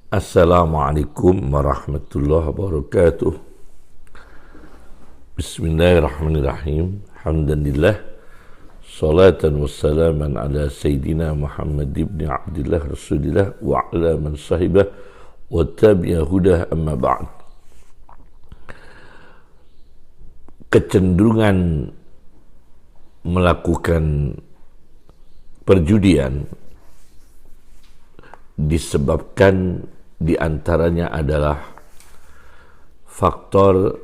Assalamualaikum warahmatullahi wabarakatuh. Bismillahirrahmanirrahim. Alhamdulillah. Salatan wassalaman ala Sayyidina Muhammad ibn Abdullah Rasulillah wa ala man sahibah wa tabi'a hudah amma ba'd. Kecenderungan melakukan perjudian disebabkan di antaranya adalah faktor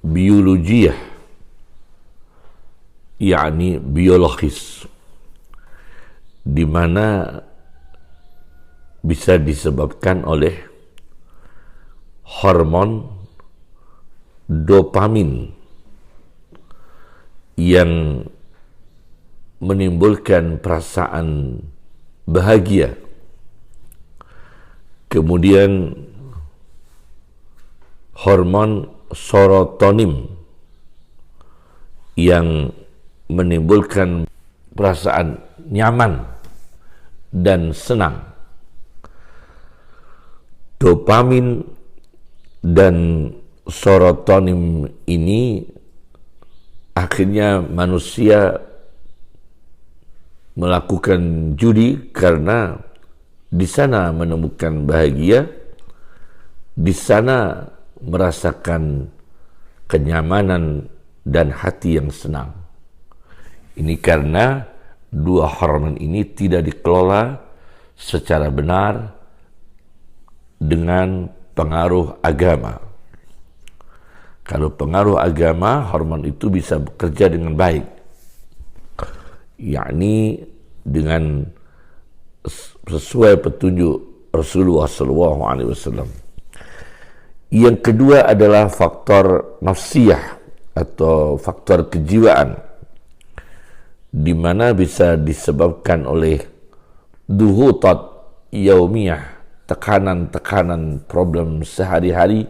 biologiyah, yakni biologis, di mana bisa disebabkan oleh hormon dopamin yang menimbulkan perasaan bahagia. Kemudian hormon serotonin yang menimbulkan perasaan nyaman dan senang. Dopamin dan serotonin ini akhirnya manusia melakukan judi karena di sana menemukan bahagia, di sana merasakan kenyamanan dan hati yang senang. Ini karena dua hormon ini tidak dikelola secara benar dengan pengaruh agama. Kalau pengaruh agama, hormon itu bisa bekerja dengan baik, yakni dengan sesuai petunjuk Rasulullah SAW. Yang kedua adalah faktor nafsiyah atau faktor kejiwaan, di mana bisa disebabkan oleh duhutat yaumiyah, tekanan-tekanan problem sehari-hari,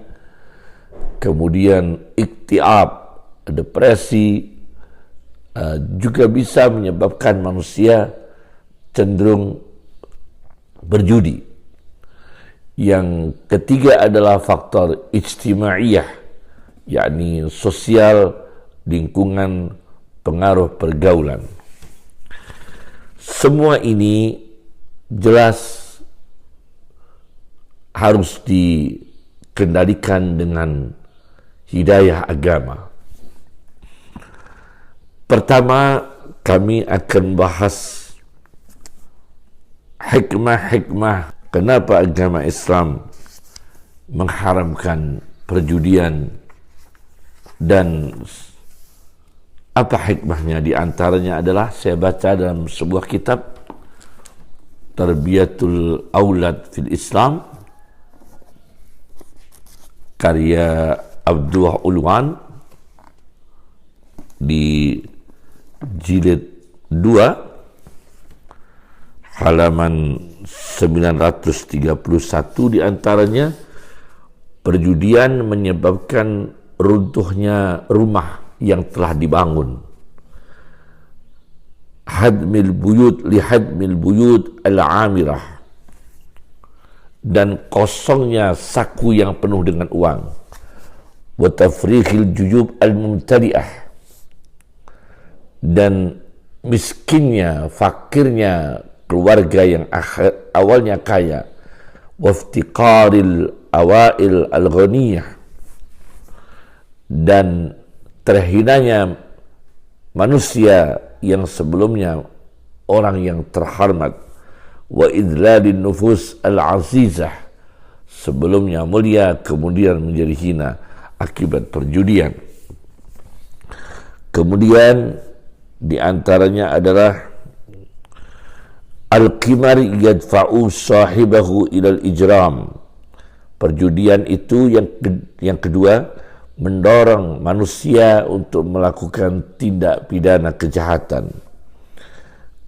kemudian iktiab, depresi, juga bisa menyebabkan manusia cenderung berjudi. Yang ketiga adalah faktor ijtimaiyah, yakni sosial, lingkungan, pengaruh pergaulan. Semua ini jelas harus dikendalikan dengan hidayah agama. Pertama, kami akan bahas hikmah-hikmah kenapa agama Islam mengharamkan perjudian dan apa hikmahnya. Di antaranya adalah saya baca dalam sebuah kitab, Tarbiyatul Aulad fil Islam, karya Abdullah Ulwan, di jilid 2 halaman 931. Di antaranya, perjudian menyebabkan runtuhnya rumah yang telah dibangun. Hadmil buyut li hadmil buyut al-amirah, dan kosongnya saku yang penuh dengan uang. Wa tafrikhil jujub al-mumtadi'ah, dan miskinnya, fakirnya keluarga yang awalnya kaya. Waftiqaril awail al-ghaniyah, dan terhinanya manusia yang sebelumnya orang yang terhormat. Wa idlalin nufus al-azizah, sebelumnya mulia kemudian menjadi hina akibat perjudian. Kemudian di antaranya adalah al-qimar yadfa'u sahibahu ilal ijram. Perjudian itu yang kedua mendorong manusia untuk melakukan tindak pidana kejahatan.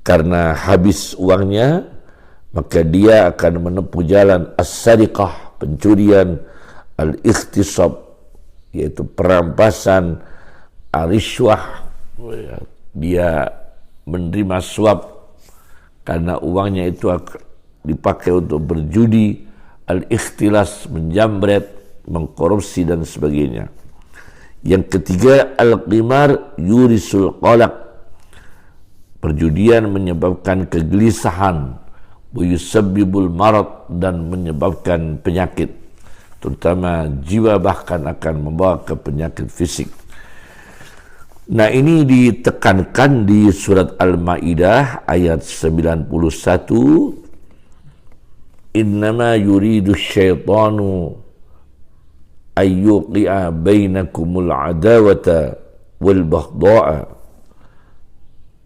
Karena habis uangnya, maka dia akan menempuh jalan as-sariqah, pencurian, al-ikhtisab, yaitu perampasan, al-rishwah, dia menerima suap karena uangnya itu dipakai untuk berjudi al-ikhtilas, menjamret, mengkorupsi dan sebagainya. Yang ketiga, al-qimar yurisul qalaq, perjudian menyebabkan kegelisahan, wa yusabbibul marad, dan menyebabkan penyakit, terutama jiwa, bahkan akan membawa ke penyakit fisik. Nah, ini ditekankan di surat Al-Maidah ayat 91, innama yuridu syaitanu ayyuqi'a bainakumul adawata wal baghdha'a.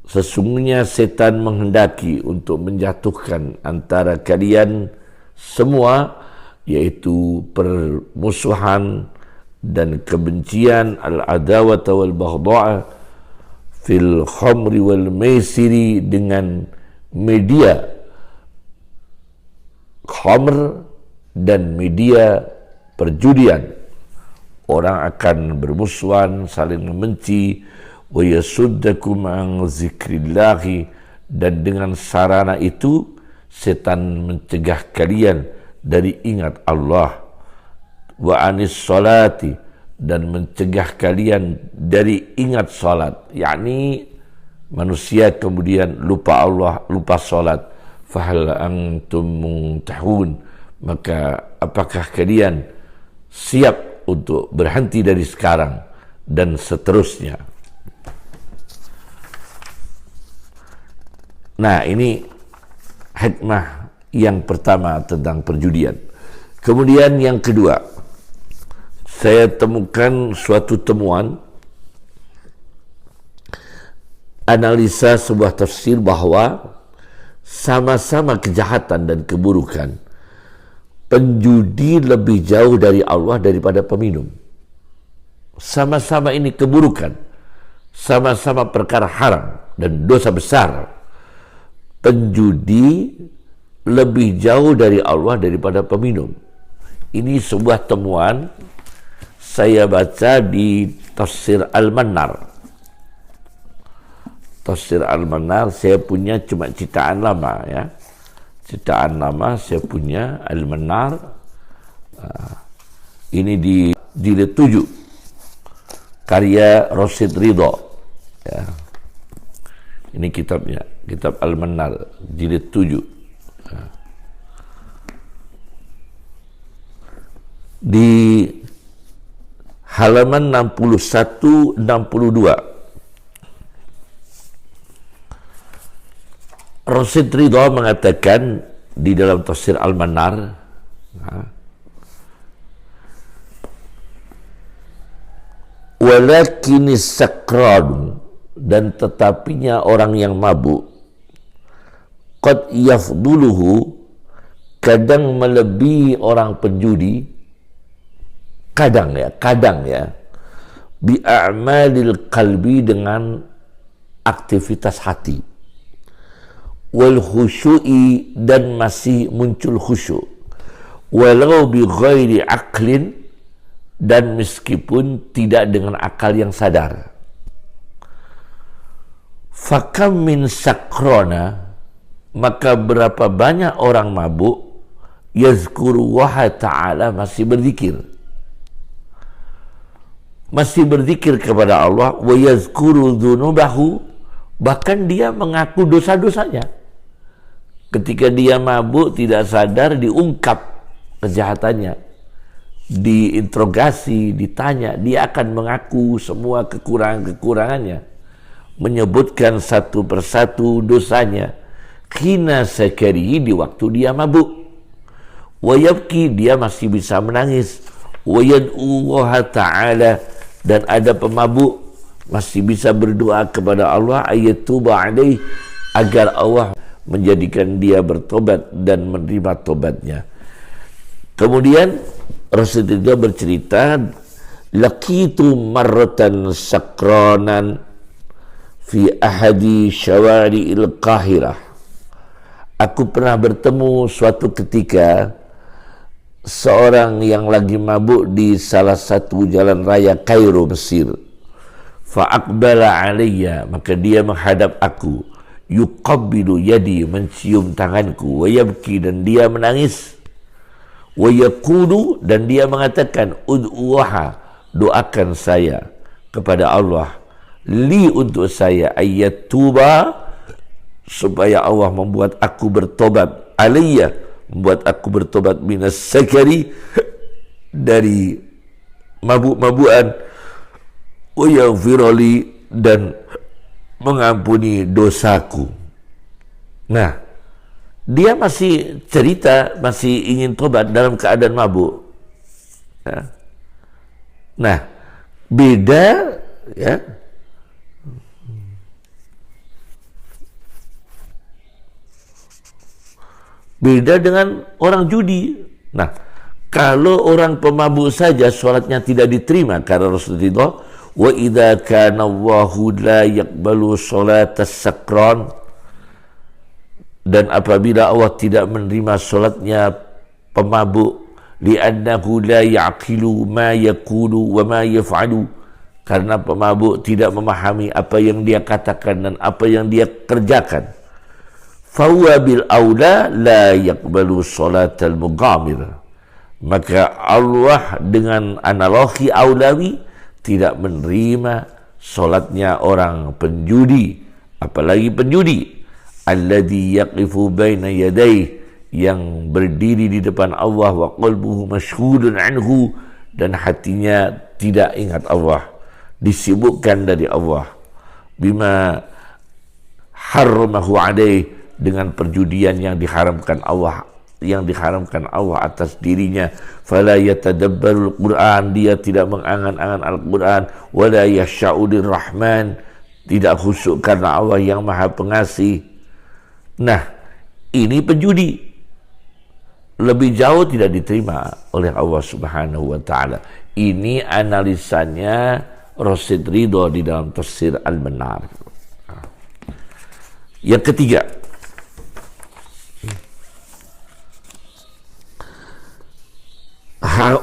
Sesungguhnya setan menghendaki untuk menjatuhkan antara kalian semua, yaitu permusuhan dan kebencian, al-adawata wal baghdha'a fil khamri wal maisiri, dengan media khamr dan media perjudian. Orang akan bermusuhan, saling membenci, wa yasuddakum an zikrillahi, dan dengan sarana itu setan mencegah kalian dari ingat Allah, wa anis salati, dan mencegah kalian dari ingat salat, yakni manusia kemudian lupa Allah, lupa salat. Fahal antum muntahun, maka apakah kalian siap untuk berhenti dari sekarang, dan seterusnya. Nah, ini hikmah yang pertama tentang perjudian. Kemudian yang kedua, saya temukan suatu temuan analisa sebuah tafsir bahwa sama-sama kejahatan dan keburukan, penjudi lebih jauh dari Allah daripada peminum. Sama-sama ini keburukan, sama-sama perkara haram dan dosa besar. Penjudi lebih jauh dari Allah daripada peminum. Ini sebuah temuan saya baca di Tafsir Al-Manar. Tafsir Al-Manar saya punya cuma citaan lama, ya. Citaan lama saya punya Al-Manar. Ini di jilid 7 karya Rasyid Ridha, ya. Ini kitabnya, kitab Al-Manar jilid 7. Di halaman 61-62 Rasyid Ridha mengatakan di dalam tafsir Al-Manar, walakinis sakran, dan tetapinya orang yang mabuk, qad yafduluhu, kadang melebihi orang penjudi, kadang ya, bi'amalil qalbi, dengan aktivitas hati, wal khusyu'i, dan masih muncul khusyuk, walau bi ghairi aqlin, dan meskipun tidak dengan akal yang sadar. Fakam min sakrona, maka berapa banyak orang mabuk, yazkuru wa ta'ala, masih berzikir kepada Allah, wa yazkuru dzunubahu, bahkan dia mengaku dosa-dosanya. Ketika dia mabuk tidak sadar, diungkap kejahatannya, diinterogasi, ditanya, dia akan mengaku semua kekurangannya, menyebutkan satu persatu dosanya. Khina sakarihi, di waktu dia mabuk. Wa yabki, dia masih bisa menangis. Wa yad'u Allah ta'ala, dan ada pemabuk masih bisa berdoa kepada Allah, ayatuba alaih, agar Allah menjadikan dia bertobat dan menerima tobatnya. Kemudian Rasulullah bercerita, laqitu marratan sakranan fi ahadi syawari'il Qahirah. Aku pernah bertemu suatu ketika seorang yang lagi mabuk di salah satu jalan raya Kairo, Mesir. Fa'aqbala alayya, maka dia menghadap aku, yuqabbilu yadi, mencium tanganku, wa yabki, dan dia menangis, Wa yaqulu, dan dia mengatakan, ud'uha, doakan saya kepada Allah, li, untuk saya, ayat tuba, supaya Allah membuat aku bertobat, aliyah, membuat aku bertobat, minas sakari, dari mabuk-mabukan, wa yaghfirli, dan mengampuni dosaku. Nah, dia masih cerita, masih ingin tobat dalam keadaan mabuk. Ya. Nah, beda, ya, beda dengan orang judi. Nah, kalau orang pemabuk saja sholatnya tidak diterima karena Rasulullah, wa idza kana Allahu la yaqbalu sholatas sakran, dan apabila Allah tidak menerima sholatnya pemabuk, li'annahu la ya'qilu ma yaqulu wa ma yaf'alu, karena pemabuk tidak memahami apa yang dia katakan dan apa yang dia kerjakan, fahuwa bil aula la yaqbalu sholatal mughamir, maka Allah dengan analogi aulawi tidak menerima solatnya orang penjudi, apalagi penjudi, alladhi yaqifu baina yadayhi, yang berdiri di depan Allah, wa qalbuhu mashghulun anhu, dan hatinya tidak ingat Allah, disibukkan dari Allah, bima harramahu alaih, dengan perjudian yang diharamkan Allah, atas dirinya. Fala yatadabbarul Qur'an, dia tidak mengangan-angan Al-Qur'an, wala yasha'u lirrahman, tidak khusyuk karena Allah yang Maha Pengasih. Nah, ini penjudi, lebih jauh tidak diterima oleh Allah Subhanahu wa taala. Ini analisanya Rasyid Ridho di dalam tafsir Al-Manar. Yang ketiga,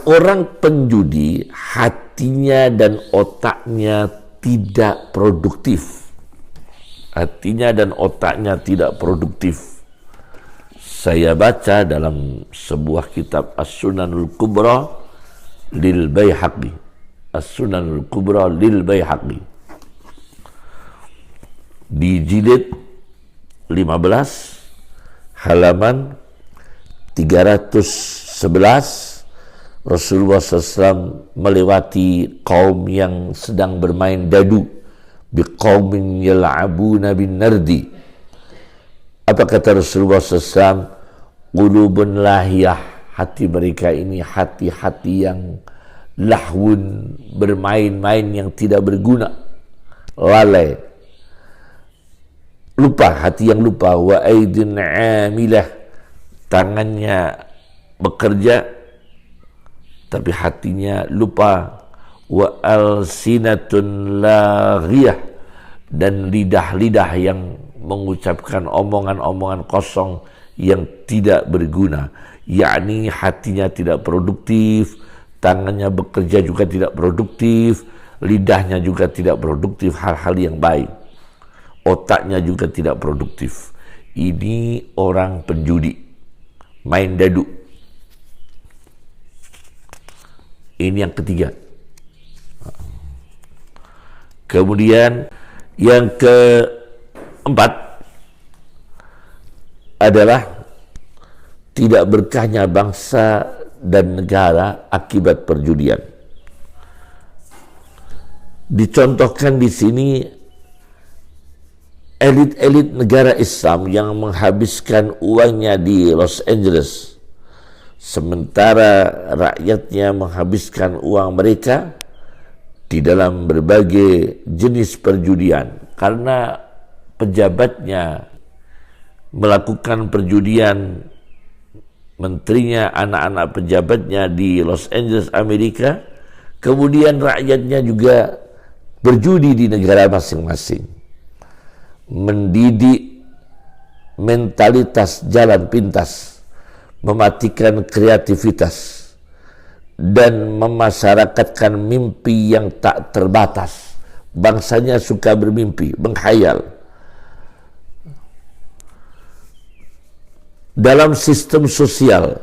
orang penjudi hatinya dan otaknya tidak produktif. Hatinya dan otaknya tidak produktif. Saya baca dalam sebuah kitab As-Sunanul Kubra lil Baihaqi. As-Sunanul Kubra lil Baihaqi. Di jilid 15 halaman 311, Rasulullah SAW melewati kaum yang sedang bermain dadu, biqaumin yal'abuna bin nardi. Apa kata Rasulullah SAW? Qulubun lahiyah, hati mereka ini hati-hati yang lahwun, bermain-main yang tidak berguna, lalai, lupa, hati yang lupa. Wa aidin amilah, tangannya bekerja tapi hatinya lupa. Wa alsinatun laghiyah, dan lidah-lidah yang mengucapkan omongan-omongan kosong yang tidak berguna, yakni hatinya tidak produktif, tangannya bekerja juga tidak produktif, lidahnya juga tidak produktif hal-hal yang baik, otaknya juga tidak produktif. Ini orang penjudi, main dadu. Ini yang ketiga. Kemudian yang keempat adalah tidak berkahnya bangsa dan negara akibat perjudian. Dicontohkan di sini elit-elit negara Islam yang menghabiskan uangnya di Los Angeles, sementara rakyatnya menghabiskan uang mereka di dalam berbagai jenis perjudian, karena pejabatnya melakukan perjudian, menterinya, anak-anak pejabatnya di Los Angeles, Amerika, kemudian rakyatnya juga berjudi di negara masing-masing, mendidik mentalitas jalan pintas, mematikan kreativitas, dan memasyarakatkan mimpi yang tak terbatas. Bangsanya suka bermimpi, menghayal. Dalam sistem sosial,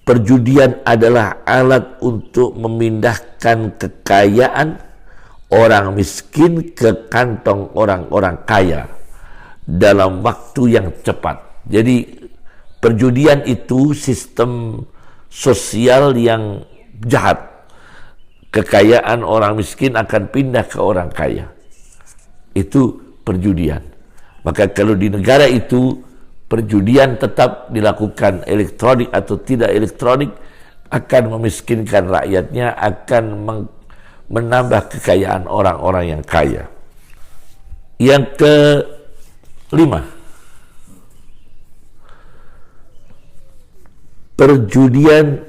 perjudian adalah alat untuk memindahkan kekayaan orang miskin ke kantong orang-orang kaya dalam waktu yang cepat. Jadi perjudian itu sistem sosial yang jahat. Kekayaan orang miskin akan pindah ke orang kaya. Itu perjudian. Maka kalau di negara itu perjudian tetap dilakukan, elektronik atau tidak elektronik, akan memiskinkan rakyatnya, akan menambah kekayaan orang-orang yang kaya. Yang kelima, perjudian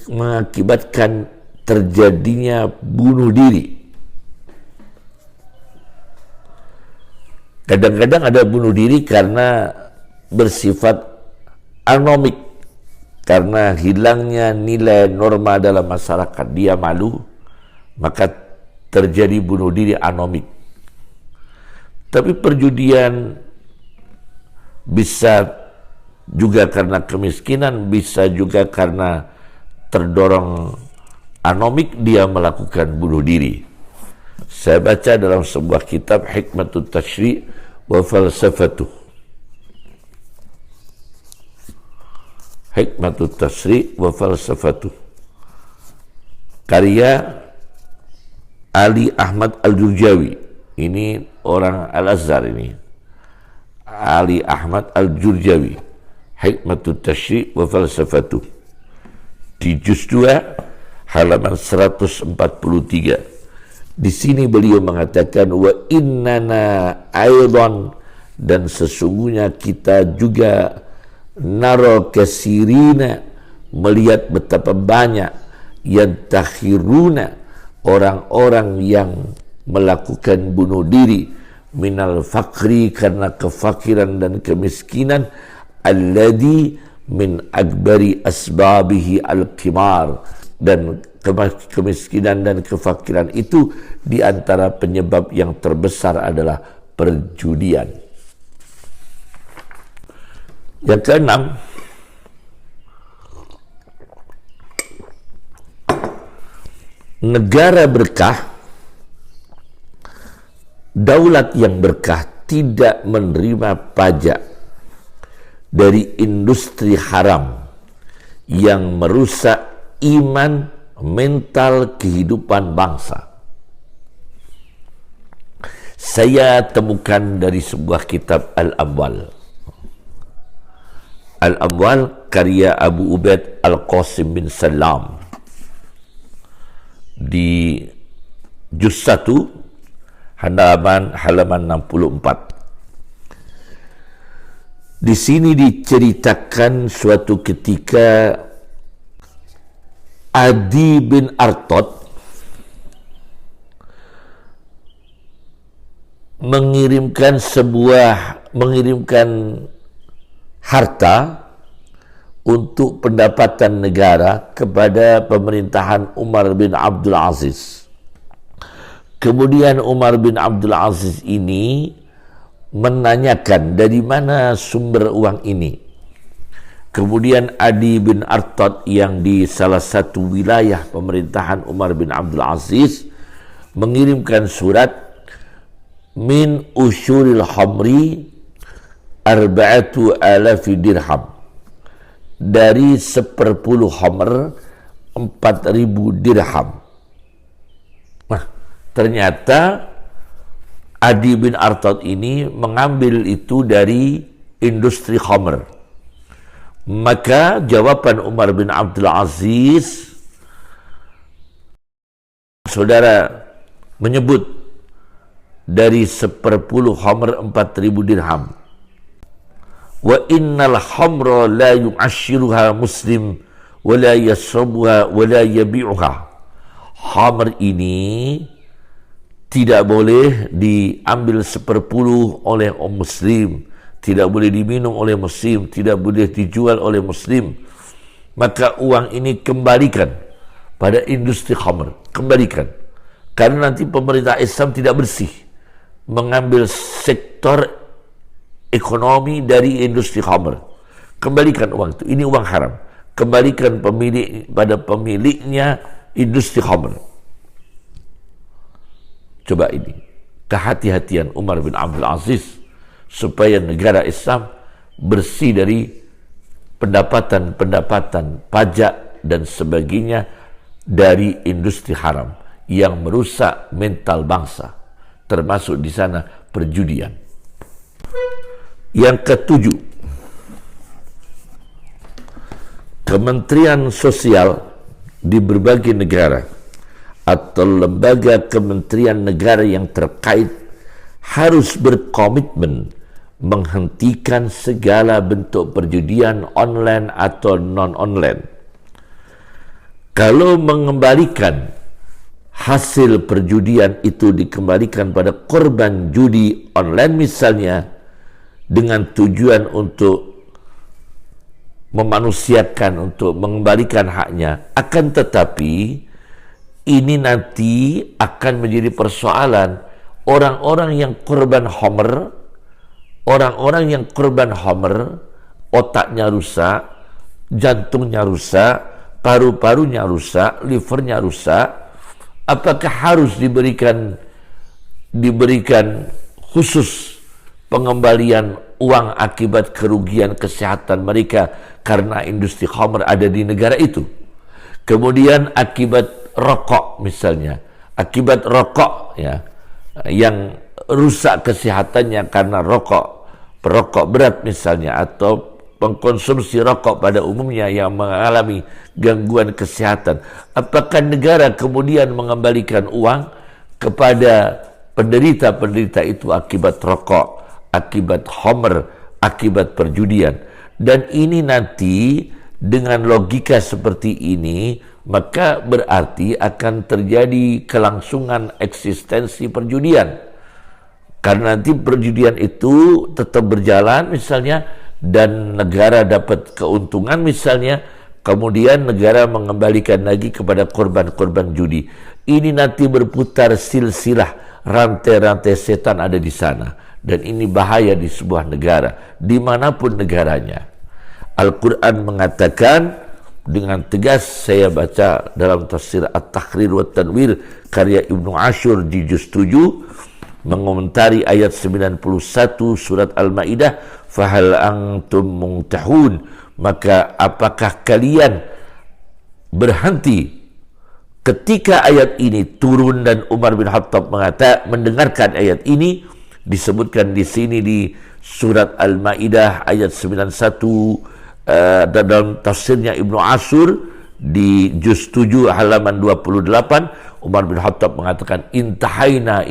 mengakibatkan terjadinya bunuh diri. Kadang-kadang ada bunuh diri karena bersifat anomik, karena hilangnya nilai norma dalam masyarakat, dia malu, maka terjadi bunuh diri anomik. Tapi perjudian bisa juga karena kemiskinan, bisa juga karena terdorong anomik, dia melakukan bunuh diri. Saya baca dalam sebuah kitab, Hikmatut Tashri' wa Falsafatuh. Hikmatut Tashri' wa Falsafatuh, karya Ali Ahmad Al-Jurjawi. Ini orang Al-Azhar ini. Ali Ahmad Al-Jurjawi. Hikmatut Tashri' wa Falsafatuh. Di juz 2 halaman 143. Di sini beliau mengatakan wa innana aidan, dan sesungguhnya kita juga naro kasirina, melihat betapa banyak yang takhiruna, orang-orang yang melakukan bunuh diri, minal fakri, karena kefakiran dan kemiskinan, alladhi min akbari asbabihi al-qimar, dan kemiskinan dan kefakiran itu di antara penyebab yang terbesar adalah perjudian. Yang keenam, negara berkah, daulat yang berkah tidak menerima pajak dari industri haram yang merusak iman, mental, kehidupan bangsa. Saya temukan dari sebuah kitab Al-Amwal. Al-Amwal karya Abu Ubaid Al-Qasim bin Salam. Di juz 1 halaman 64. Di sini diceritakan suatu ketika Adi bin Artot mengirimkan harta untuk pendapatan negara kepada pemerintahan Umar bin Abdul Aziz. Kemudian Umar bin Abdul Aziz ini menanyakan dari mana sumber uang ini. Kemudian Adi bin Artot yang di salah satu wilayah pemerintahan Umar bin Abdul Aziz mengirimkan surat, min usyuril hamri 4,000 dirham, dari 10 hamr 4.000 dirham. Nah, ternyata Adi bin Artot ini mengambil itu dari industri khamr. Maka jawaban Umar bin Abdul Aziz, saudara menyebut dari 10 khamr 4.000 dirham. Wa innal khamra la yu'ashiruha muslim wa la yashrabuha wa la yabi'uha. Khamr ini tidak boleh diambil 10 oleh orang muslim, tidak boleh diminum oleh muslim, tidak boleh dijual oleh muslim. Maka uang ini kembalikan pada industri khamr, kembalikan. Karena nanti pemerintah Islam tidak bersih mengambil sektor ekonomi dari industri khamr. Kembalikan uang itu. Ini uang haram. Kembalikan pada pemiliknya industri khamr. Coba ini kehati-hatian Umar bin Abdul Aziz supaya negara Islam bersih dari pendapatan pajak dan sebagainya dari industri haram yang merusak mental bangsa, termasuk di sana perjudian. Yang ketujuh, Kementerian Sosial di berbagai negara atau lembaga kementerian negara yang terkait harus berkomitmen menghentikan segala bentuk perjudian online atau non-online. Kalau mengembalikan hasil perjudian itu dikembalikan pada korban judi online misalnya, dengan tujuan untuk memanusiakan, untuk mengembalikan haknya, akan tetapi ini nanti akan menjadi persoalan orang-orang yang korban khamr, otaknya rusak, jantungnya rusak, paru-parunya rusak, livernya rusak. Apakah harus diberikan khusus pengembalian uang akibat kerugian kesehatan mereka karena industri khamr ada di negara itu? Kemudian akibat rokok misalnya, akibat rokok ya, yang rusak kesehatannya karena perokok berat misalnya, atau pengkonsumsi rokok pada umumnya yang mengalami gangguan kesehatan. Apakah negara kemudian mengembalikan uang kepada penderita-penderita itu akibat rokok, akibat khamr, akibat perjudian? Dan ini nanti dengan logika seperti ini, maka berarti akan terjadi kelangsungan eksistensi perjudian. Karena nanti perjudian itu tetap berjalan misalnya, dan negara dapat keuntungan misalnya, kemudian negara mengembalikan lagi kepada korban-korban judi. Ini nanti berputar silsilah, rantai-rantai setan ada di sana. Dan ini bahaya di sebuah negara, dimanapun negaranya. Al-Quran mengatakan dengan tegas, saya baca dalam tafsir At-Tahrir wa Tanwir karya Ibnu Ashur di juz 7, mengomentari ayat 91 surat Al-Maidah, fahal antum muntahun, maka apakah kalian berhenti? Ketika ayat ini turun dan Umar bin Khattab mendengarkan ayat ini, disebutkan di sini di surat Al-Maidah ayat 91, dan dalam tafsirnya Ibnu Ashur di juz 7 halaman 28, Umar bin Khattab mengatakan intahaina,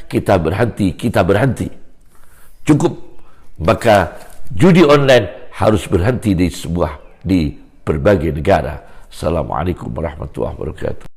kita berhenti, cukup. Maka judi online harus berhenti di berbagai negara. Assalamualaikum warahmatullahi wabarakatuh.